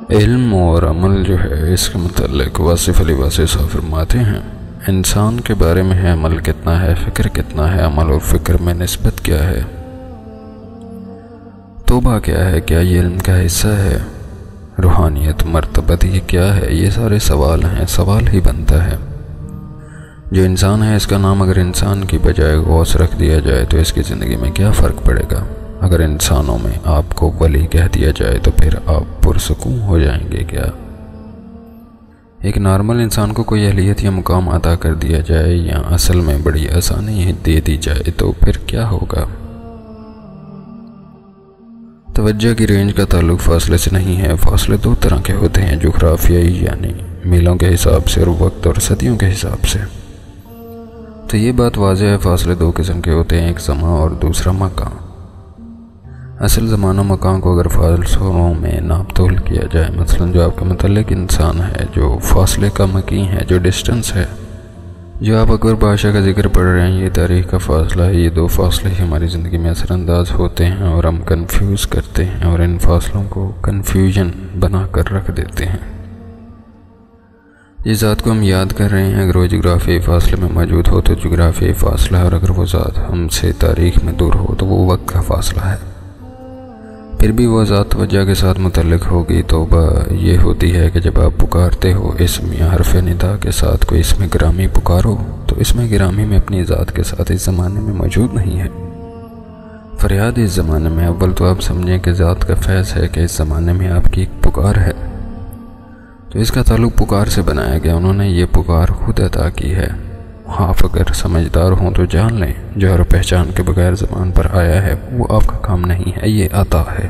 علم اور عمل جو ہے اس کے متعلق واصف علی واصف صاحب فرماتے ہیں، انسان کے بارے میں ہے عمل کتنا ہے، فکر کتنا ہے، عمل اور فکر میں نسبت کیا ہے، توبہ کیا ہے، کیا یہ علم کا حصہ ہے، روحانیت مرتبت یہ کیا ہے، یہ سارے سوال ہیں، سوال ہی بنتا ہے۔ جو انسان ہے اس کا نام اگر انسان کی بجائے غوث رکھ دیا جائے تو اس کی زندگی میں کیا فرق پڑے گا؟ اگر انسانوں میں آپ کو ولی کہہ دیا جائے تو پھر آپ پرسکون ہو جائیں گے کیا؟ ایک نارمل انسان کو کوئی اہلیت یا مقام عطا کر دیا جائے یا اصل میں بڑی آسانی دے دی جائے تو پھر کیا ہوگا؟ توجہ کی رینج کا تعلق فاصلے سے نہیں ہے، فاصلے دو طرح کے ہوتے ہیں، جغرافیائی یعنی میلوں کے حساب سے اور وقت اور صدیوں کے حساب سے۔ تو یہ بات واضح ہے، فاصلے دو قسم کے ہوتے ہیں، ایک زمان اور دوسرا مکان۔ اصل زمان و مکان کو اگر فاصلوں میں ناپ تول کیا جائے، مثلا جو آپ کے متعلق انسان ہے، جو فاصلے کا مکین ہے، جو ڈسٹنس ہے، جو آپ اکبر بادشاہ کا ذکر پڑھ رہے ہیں، یہ تاریخ کا فاصلہ ہے۔ یہ دو فاصلے ہی ہماری زندگی میں اثر انداز ہوتے ہیں اور ہم کنفیوز کرتے ہیں اور ان فاصلوں کو کنفیوژن بنا کر رکھ دیتے ہیں۔ جس ذات کو ہم یاد کر رہے ہیں اگر وہ جغرافیائی فاصلے میں موجود ہو تو جغرافیائی فاصلہ ہے، اور اگر وہ ذات ہم سے تاریخ میں دور ہو تو وہ وقت کا فاصلہ ہے۔ پھر بھی وہ ذات توجہ کے ساتھ متعلق ہوگی۔ توبہ یہ ہوتی ہے کہ جب آپ پکارتے ہو اسم یا حرف ندا کے ساتھ کوئی اسم گرامی پکارو تو اسم گرامی میں اپنی ذات کے ساتھ اس زمانے میں موجود نہیں ہے۔ فریاد اس زمانے میں اول تو آپ سمجھیں کہ ذات کا فیض ہے کہ اس زمانے میں آپ کی ایک پکار ہے، تو اس کا تعلق پکار سے بنایا گیا، انہوں نے یہ پکار خود عطا کی ہے۔ آپ اگر سمجھدار ہوں تو جان لیں جو ہر پہچان کے بغیر زبان پر آیا ہے وہ آپ کا کام نہیں ہے، یہ عطا ہے۔